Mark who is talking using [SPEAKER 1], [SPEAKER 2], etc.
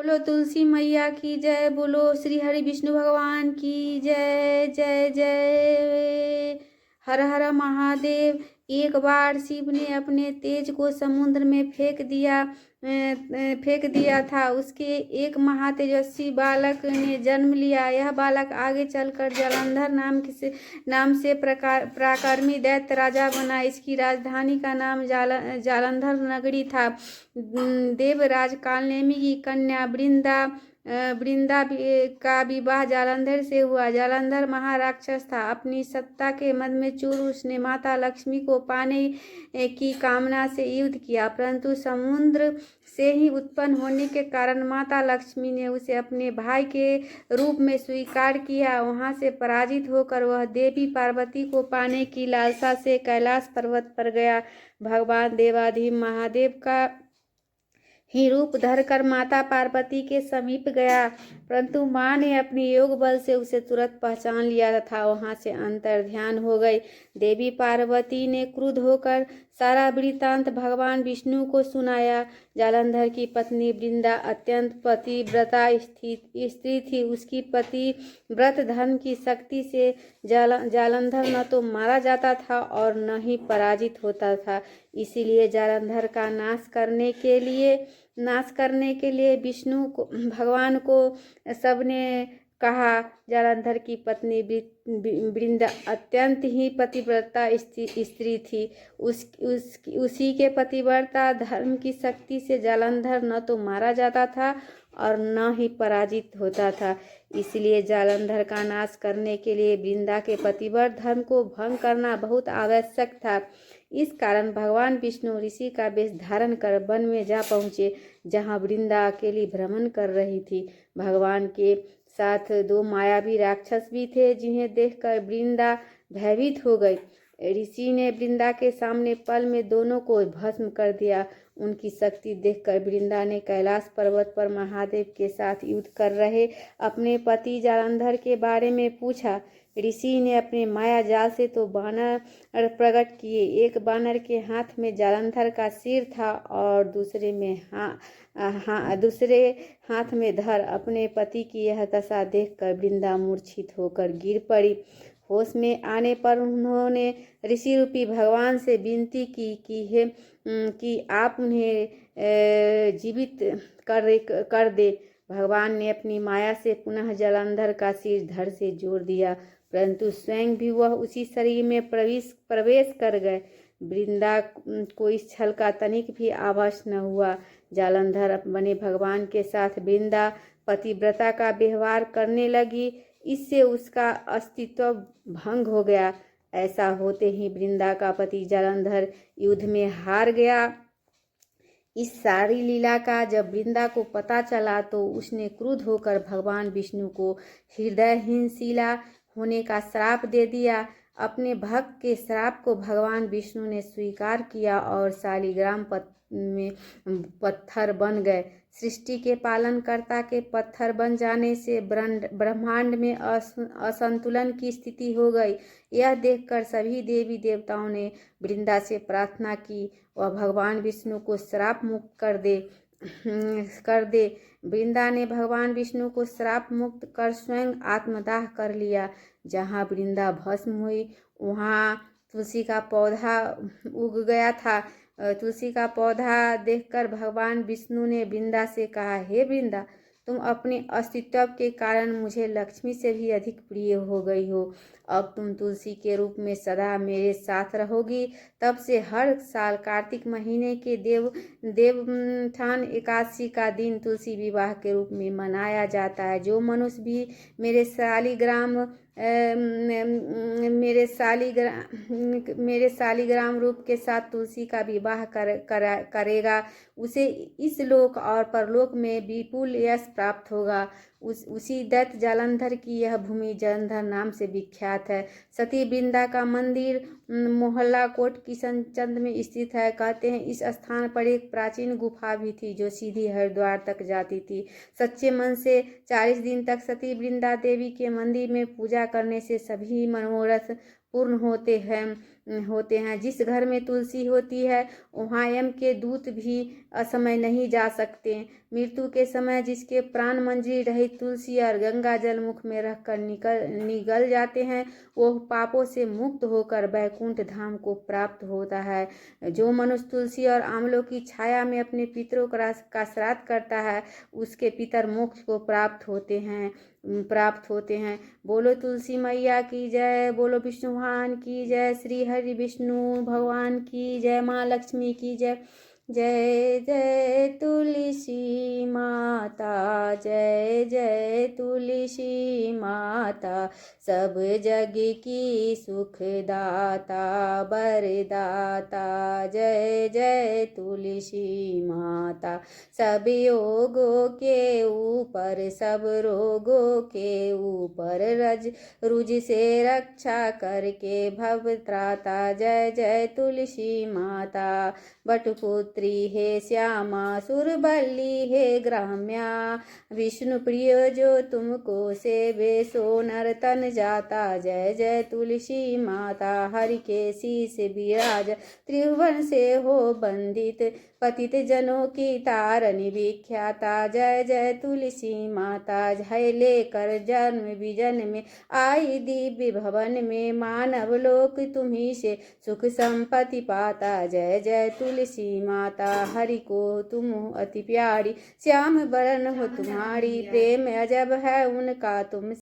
[SPEAKER 1] बोलो तुलसी मैया की जय। बोलो श्री हरि विष्णु भगवान की जय जय जय। हर हर महादेव। एक बार शिव ने अपने तेज को समुद्र में फेंक दिया था। उसके एक महातेजस्वी बालक ने जन्म लिया। यह बालक आगे चलकर जालंधर नाम से पराक्रमी दैत्य राजा बना। इसकी राजधानी का नाम जालंधर नगरी था। देवराज कालनेमी की कन्या वृंदा का विवाह जालंधर से हुआ। जालंधर महाराक्षस था। अपनी सत्ता के मद में चूर उसने माता लक्ष्मी को पाने की कामना से युद्ध किया, परंतु समुद्र से ही उत्पन्न होने के कारण माता लक्ष्मी ने उसे अपने भाई के रूप में स्वीकार किया। वहां से पराजित होकर वह देवी पार्वती को पाने की लालसा से कैलाश पर्वत पर गया। भगवान देवाधिदेव महादेव का ही रूप धरकर माता पार्वती के समीप गया, परंतु माँ ने अपने योग बल से उसे तुरंत पहचान लिया तथा वहां से अंतर ध्यान हो गई। देवी पार्वती ने क्रुद्ध होकर सारा वृत्तांत भगवान विष्णु को सुनाया। जालंधर की पत्नी वृंदा अत्यंत पतिव्रता स्त्री थी। उसकी पतिव्रत धर्म की शक्ति से जालंधर न तो मारा जाता था और न ही पराजित होता था। इसीलिए जालंधर का नाश करने के लिए विष्णु को भगवान को सबने कहा। जालंधर की पत्नी वृंदा अत्यंत ही पतिव्रता स्त्री थी। उसी के पतिव्रता धर्म की शक्ति से जालंधर न तो मारा जाता था और न ही पराजित होता था। इसलिए जालंधर का नाश करने के लिए वृंदा के पतिव्रत धर्म को भंग करना बहुत आवश्यक था। इस कारण भगवान विष्णु ऋषि का वेश धारण कर वन में जा पहुँचे, जहाँ वृंदा अकेली भ्रमण कर रही थी। भगवान के साथ दो मायावी राक्षस भी थे, जिन्हें देखकर वृंदा भयभीत हो गई। ऋषि ने वृंदा के सामने पल में दोनों को भस्म कर दिया। उनकी शक्ति देखकर वृंदा ने कैलाश पर्वत पर महादेव के साथ युद्ध कर रहे अपने पति जालंधर के बारे में पूछा। ऋषि ने अपने माया जाल से तो बानर प्रकट किए। एक बानर के हाथ में जालंधर का सिर था और दूसरे हाथ में धर। अपने पति की यह दशा देखकर वृंदा मूर्छित होकर गिर पड़ी। होश में आने पर उन्होंने ऋषि रूपी भगवान से विनती की कि आप उन्हें जीवित कर दे। भगवान ने अपनी माया से पुनः जालंधर का सिर धड़ से जोड़ दिया, परंतु स्वयं भी वह उसी शरीर में प्रवेश कर गए। वृंदा को इस छल का तनिक भी आभास न हुआ। जालंधर बने भगवान के साथ वृंदा पतिव्रता का व्यवहार करने लगी। इससे उसका अस्तित्व भंग हो गया। ऐसा होते ही वृंदा का पति जालंधर युद्ध में हार गया। इस सारी लीला का जब वृंदा को पता चला तो उसने क्रुद्ध होकर भगवान विष्णु को हृदयहीनशीला होने का श्राप दे दिया। अपने भक्त के श्राप को भगवान विष्णु ने स्वीकार किया और शालिग्राम में पत्थर बन गए। सृष्टि के पालनकर्ता के पत्थर बन जाने से ब्रह्मांड में असंतुलन की स्थिति हो गई। यह देखकर सभी देवी देवताओं ने वृंदा से प्रार्थना की वह भगवान विष्णु को श्राप मुक्त कर दे। वृंदा ने भगवान विष्णु को श्राप मुक्त कर स्वयं आत्मदाह कर लिया। जहाँ वृंदा भस्म हुई वहाँ तुलसी का पौधा उग गया था। तुलसी का पौधा देखकर भगवान विष्णु ने वृंदा से कहा, हे वृंदा, तुम अपने अस्तित्व के कारण मुझे लक्ष्मी से भी अधिक प्रिय हो गई हो। अब तुम तुलसी के रूप में सदा मेरे साथ रहोगी। तब से हर साल कार्तिक महीने के देवोत्थान एकादशी का दिन तुलसी विवाह के रूप में मनाया जाता है। जो मनुष्य भी मेरे शालिग्राम रूप के साथ तुलसी का विवाह करेगा, उसे इस लोक और परलोक में विपुल यश प्राप्त होगा। उसी दैत्य जालंधर की यह भूमि जालंधर नाम से विख्यात है। सती वृंदा का मंदिर मोहल्ला कोट किशनचंद में स्थित है। कहते हैं इस स्थान पर एक प्राचीन गुफा भी थी जो सीधी हरिद्वार तक जाती थी। सच्चे मन से 40 दिन तक सती वृंदा देवी के मंदिर में पूजा करने से सभी मनोरथ पूर्ण होते हैं। जिस घर में तुलसी होती है वहाँ यम के दूत भी असमय नहीं जा सकते। मृत्यु के समय जिसके प्राण मंजरी रहित तुलसी और गंगा जल मुख में रखकर निगल जाते हैं वो पापों से मुक्त होकर वैकुंठ धाम को प्राप्त होता है। जो मनुष्य तुलसी और आंवलों की छाया में अपने पितरों का श्राद्ध करता है उसके पितर मोक्ष को प्राप्त होते हैं। बोलो तुलसी मैया की जय, बोलो विष्णु भगवान की जय, श्री हरि विष्णु भगवान की जय, माँ लक्ष्मी की जय। जय जय तुलसी माता, जय जय तुलसी माता, सब जग की सुखदाता वरदाता। जय जय तुलसी माता, सब योगों के ऊपर सब रोगों के ऊपर रुज से रक्षा करके भव त्राता। जय जय तुलसी माता, बटपुत्री हे श्यामा सुरबली हे ग्राम्या, विष्णु प्रिय जो तुमको सेवे सो नर तन जाता। जय जय तुलसी माता, हरि के शीस विराज त्रिभुवन से हो बंदित, पतित जनों की तारणी विख्याता। जय जय तुलसी माता, जय लेकर जन्म विजन में आई दिव्य भवन में, मानव लोक तुम्ही से सुख संपत्ति पाता। जय जय तुलसी माता, हरि को तुम अति प्यारी, श्याम बरन हो तुम्हारी, प्रेम अजब है उनका तुम